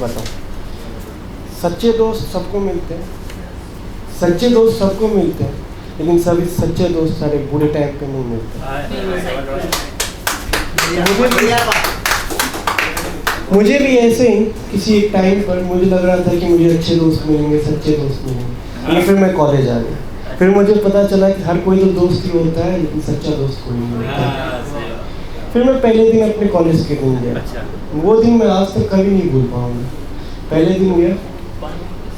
बताओ, सच्चे दोस्त सबको मिलते हैं, सच्चे दोस्त सबको मिलते हैं, लेकिन सभी सच्चे दोस्त सारे बुरे टाइम पे नहीं मिलते। मुझे भी ऐसे ही किसी एक टाइम पर मुझे लग रहा था कि मुझे अच्छे दोस्त मिलेंगे, सच्चे दोस्त मिलेंगे, लेकिन फिर मैं कॉलेज आ गया। फिर मुझे पता चला कि हर कोई तो दोस्त ही होता है, लेकिन सच्चा दोस्त कोई नहीं होता। फिर मैं पहले दिन अपने कॉलेज के दिन गया, वो दिन मैं आज तक कभी नहीं भूल पाऊंगा। पहले दिन गया,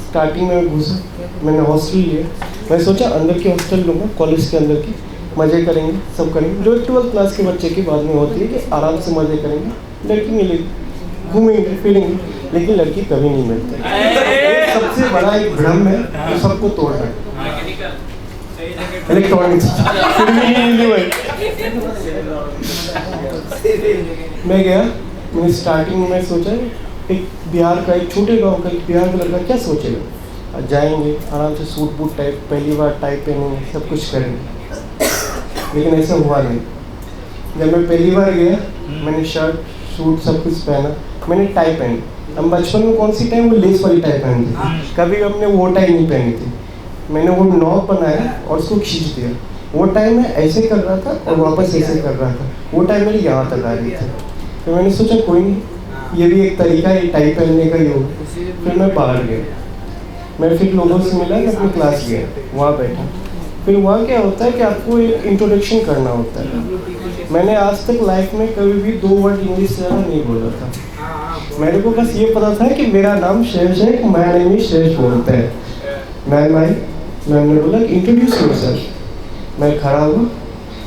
स्टार्टिंग में घुसा, मैंने हॉस्टल लिया। मैं सोचा अंदर की हॉस्टल लूँगा, कॉलेज के अंदर की, मज़े करेंगे, सब करेंगे, जो 12th क्लास के बच्चे की बाद में होती है कि आराम से मज़े करेंगे, लड़की मिलेगी, घूमेंगे फिरेंगे, लेकिन लड़की कभी नहीं मिलती। सबसे बड़ा एक भ्रम है जो सबको तोड़ना है, इलेक्ट्रॉनिक्स। मैं गया, मैंने स्टार्टिंग में सोचा एक बिहार का, एक छोटे गांव का एक बिहार का लड़का क्या सोचेगा, जाएंगे आराम से सूट बूट टाइप, पहली बार टाइप पहनेंगे, सब कुछ करेंगे, लेकिन ऐसा हुआ नहीं। जब मैं पहली बार गया, मैंने शर्ट सूट सब कुछ पहना, मैंने टाई पहनी। हम बचपन में कौन सी टाई, वो लेस वाली टाई पहनते थे, कभी हमने वो टाई नहीं पहनी थी। मैंने वो नॉब बनाया और उसको खींच दिया। वो टाइम मैं ऐसे कर रहा था और वापस ऐसे कर रहा था, वो टाइम मेरी यहाँ तक आ रही थी। तो मैंने सोचा कोई नहीं, ये भी एक तरीका है टाई पहनने का ही हो। फिर मैं बाहर गया, मैं फिर लोगों से मिला, मैं अपनी क्लास गया, वहाँ बैठा। फिर वहाँ क्या होता है कि आपको एक इंट्रोडक्शन करना होता है। मैंने आज तक लाइफ में कभी भी 2 वर्ड इंग्लिश से ज़्यादा नहीं बोला था। मेरे को बस ये पता था कि मेरा नाम शेष है, माय नेम इज शेष बोलते हैं। मैम ने बोला कि इंट्रोड्यूस योरसेल्फ। मैं खड़ा हुआ,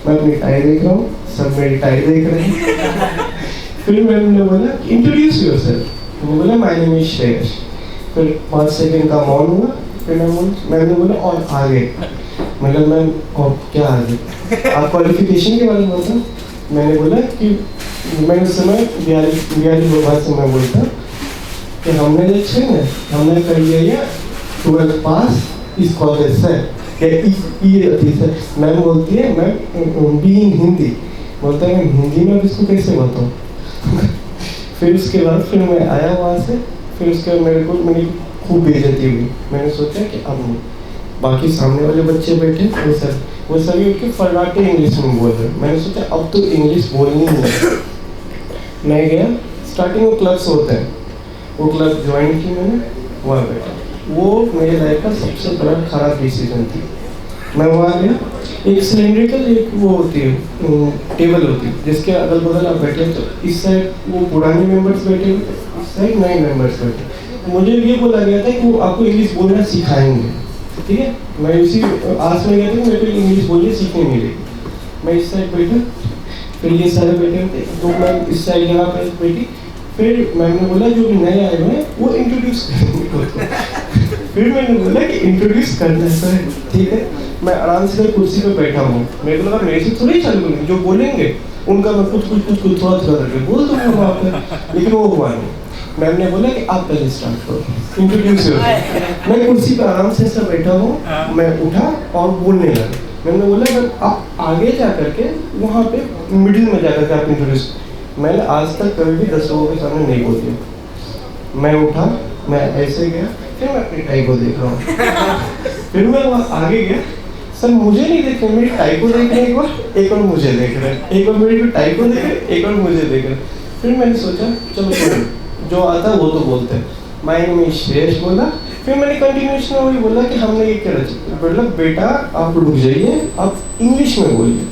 मैं अपनी टाई देख रहा हूँ, सब मेरी टाई देख रहे हैं। फिर मैम ने बोला इंट्रोड्यूस योरसेल्फ। मैंने बोला माय नेम इज शेष। फिर 5 सेकंड का मौन हुआ। फिर मैम ने बोला और आगे। मतलब मैम और क्या आगे, आप क्वालिफिकेशन के बारे में बोलता। मैंने बोला कि मैं उस समय बिहारी लोग से मैं बोलता कि हमने जो है ना, हमने कर लिया 12th पास इस कॉलेज से, मैम बोलती है मैम बी इन हिंदी, बोलता है मैं हिंदी में अब इसको कैसे बताऊँ। फिर उसके बाद फिर मैं आया वहाँ से। फिर उसके बाद मेरी खूब बेइज्जती हुई। मैंने सोचा कि अब नहीं, बाकी सामने वाले बच्चे बैठे वो सभी उनके फर्राटे इंग्लिश में बोल रहे। मैंने सोचा अब तो इंग्लिश बोलनी ही है। मैं गया, स्टार्टिंग में क्लब्स होते हैं, वो क्लब ज्वाइन की मैंने, वहाँ बैठा। वो मेरे लाइफ का सबसे बड़ा खराब डिसीजन थी। मैं वहाँ गया, एक सिलेंड्रिकल एक वो होती है टेबल होती है, जिसके अगल बगल आप बैठे, तो इस साइड वो पुराने मेंबर्स बैठे, इस साइड नए मेंबर्स बैठे। मुझे ये बोला गया था कि वो आपको इंग्लिश बोलना सिखाएंगे, ठीक है। मैं इसी आस में गया था कि मेरे को इंग्लिश बोलने सीखने मिलेगी। मैं इस साइड बैठा, फिर ये सारे बैठे होते, तो मैं इस साइड जगह पर बैठी। फिर मैम ने बोला जो नए आए हुए हैं वो इंट्रोड्यूस करेंगे। फिर मैंने बोला कि इंट्रोड्यूस करना है सर, ठीक है। मैं आराम से कुर्सी पे बैठा हूँ, मेरे को लगा मेरे से थोड़ी चालू होंगे, जो बोलेंगे उनका मैं कुछ थोड़ा करके बोल दूँगा वहाँ पर, लेकिन वो हुआ नहीं। मैम ने बोला कि आप पहले स्टार्ट करो, इंट्रोड्यूस करो। मैं कुर्सी पे आराम से सब बैठा हूँ, मैं उठा और बोलने लगा। मैंने बोला आप आगे जा करके वहाँ पे मिडिल में जा करके आप इंट्रोड्यूस। मैंने आज तक कभी भी 10 लोगों के सामने नहीं बोल दिया। मैं उठा, मैं ऐसे गया, फिर मैं अपनी टाई को देख रहा हूँ। फिर मैं वहाँ आगे गया, सर मुझे नहीं देख रहे, मेरी टाई को देख रहे एक बार, एक और मुझे देख रहे, एक और मेरी टाई को देख रहे, एक और मुझे देख रहे। फिर मैंने सोचा चलो जो आता है वो तो बोलते हैं। माय नेम इज शेष बोला। फिर मैंने कंटिन्यूएशन में वही बोला कि हमने ये क्या रचा, बोला बेटा आप रुक जाइए, आप इंग्लिश में बोलिए।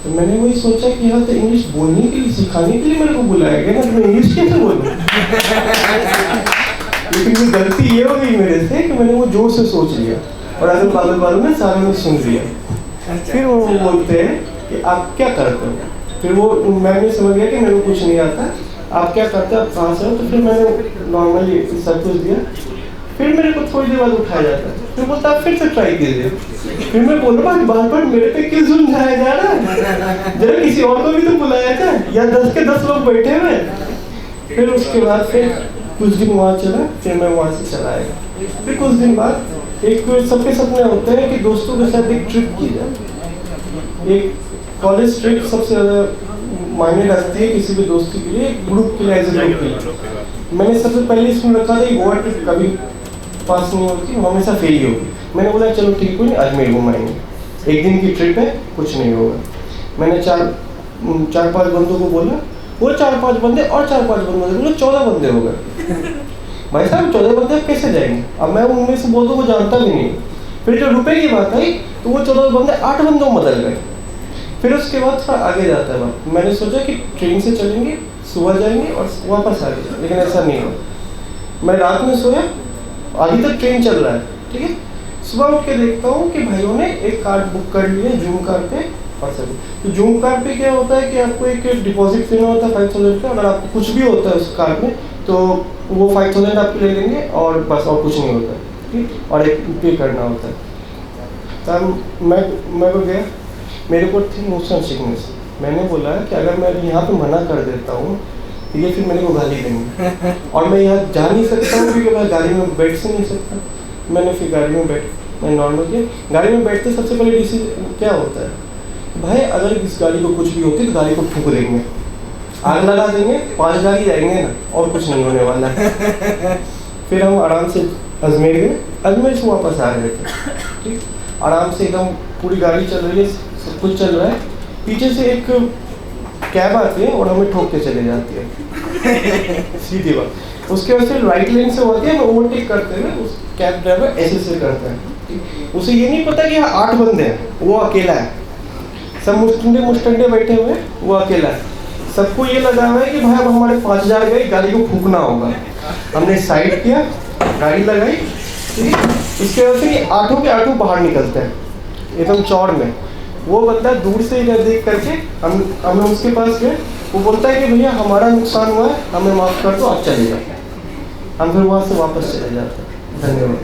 तो मैंने वही सोचा कि यहाँ तो इंग्लिश बोलने के लिए, सिखाने के लिए मेरे को बुलाया गया ना, मैं इंग्लिश कैसे बोलूँ। लेकिन वो गलती ये हो गई मेरे से कि मैंने वो जोर से सोच लिया और अगल बगल वालों ने सारे में सुन लिया। फिर वो बोलते हैं कि आप क्या करते हो। फिर वो मैंने समझ गया कि मेरे को कुछ नहीं आता, आप क्या करते हो, आप कहाँ से हो। तो फिर मैंने नॉर्मली सब कुछ दिया। फिर मेरे को थोड़ी देर बाद उठाया जाता है, फिर बोलता है फिर से ट्राई कीजिए। फिर मैं बोल रहा बार बार मेरे पे क्यों जुल्म ढाया जा रहा है, जरा किसी और को भी तो बुलाया था, या 10 के 10 लोग बैठे हुए। फिर उसके बाद फिर कुछ दिन वहाँ चला, फिर मैं वहाँ से चला आया। फिर कुछ दिन बाद एक सबके सपने होते हैं कि दोस्तों के साथ एक ट्रिप की जाए। एक कॉलेज ट्रिप सबसे ज़्यादा मायने रखती है किसी भी दोस्ती के लिए, ग्रुप के लिए, एज ए ग्रुप के लिए। मैंने सबसे पहले सुन रखा था कि गोवा ट्रिप कभी पास नहीं होती, हमेशा फेल ही होगी। मैंने बोला चलो ठीक, कोई नहीं, अजमेर घुमाएंगे, एक दिन की ट्रिप है, कुछ नहीं होगा। मैंने चार पांच बंदों को बोला, वो 4-5 बंदे और 4-5 बंदे बोले, 14 बंदे हो गए। भाई साहब 14 बंदे अब कैसे जाएंगे? अब मैं उनमें से बहुत को जानता भी नहीं। फिर जो रुपए की बात आई तो वो 14 बंदे 8 बंदों में बदल गए। फिर उसके बाद थोड़ा आगे जाता है बात, मैंने सोचा कि ट्रेन से चलेंगे, सुबह जाएंगे और वापस आ जाएंगे, लेकिन ऐसा नहीं हुआ। मैं रात में सोया, अभी तक ट्रेन चल रहा है, ठीक है। सुबह उठ के देखता हूँ कि भाइयों ने एक कार बुक कर ली है जूम कार पे और सब। तो जूम कार पे क्या होता है कि आपको एक डिपॉजिट देना होता है 5000 का। अगर आपको कुछ भी होता है उस कार में तो वो 5000 आपके ले लेंगे और बस, और कुछ नहीं होता है, ठीक। और एक पे करना होता है। तब मैं को गया, मेरे को थी मोशन सिकनेस। मैंने बोला कि अगर मैं यहाँ पे मना कर देता हूँ तो ये फिर मेरे को गाली देंगे और मैं यहाँ जा नहीं सकता हूँ क्योंकि मैं गाड़ी में बैठ से नहीं सकता। मैंने फिर गाड़ी में मैं नॉर्मल किया। गाड़ी में बैठते सबसे पहले डिसीजन क्या होता है, भाई अगर इस गाड़ी को कुछ भी होती तो गाड़ी को ठुक देंगे, आग लगा देंगे, 5 गाड़ी जाएंगे ना, और कुछ नहीं होने वाला है। फिर हम आराम से अजमेर गए, अजमेर से वापस आ रहे थे, ठीक। आराम से एकदम पूरी गाड़ी चल रही है, सब कुछ चल रहा है। पीछे से एक कैब आती है और हमें ठोक के चले जाती है सीधी बात। उसके वजह से राइट लेन से होती है, हमें ओवरटेक करते हुए उस कैब ड्राइवर ऐसे करता है। उसे ये नहीं पता कि यहाँ 8 बंदे हैं, वो अकेला है। सब मुस्टंडे बैठे हुए, वो अकेला है। सबको ये लगा हुआ है कि भाई अब हमारे 5000 गए, गाड़ी को फूकना होगा। हमने साइड किया, गाड़ी लगाई, ठीक है। इसके वजह से 8 के 8 बाहर निकलते हैं एकदम चौड़ में। वो बंदा दूर से इधर देख करके हम उसके पास गए। वो बोलता है कि भैया हमारा नुकसान हुआ है, हमें माफ़ कर दो, आप चले जाओ। हम फिर वहाँ से वापस चले जाते हैं। धन्यवाद।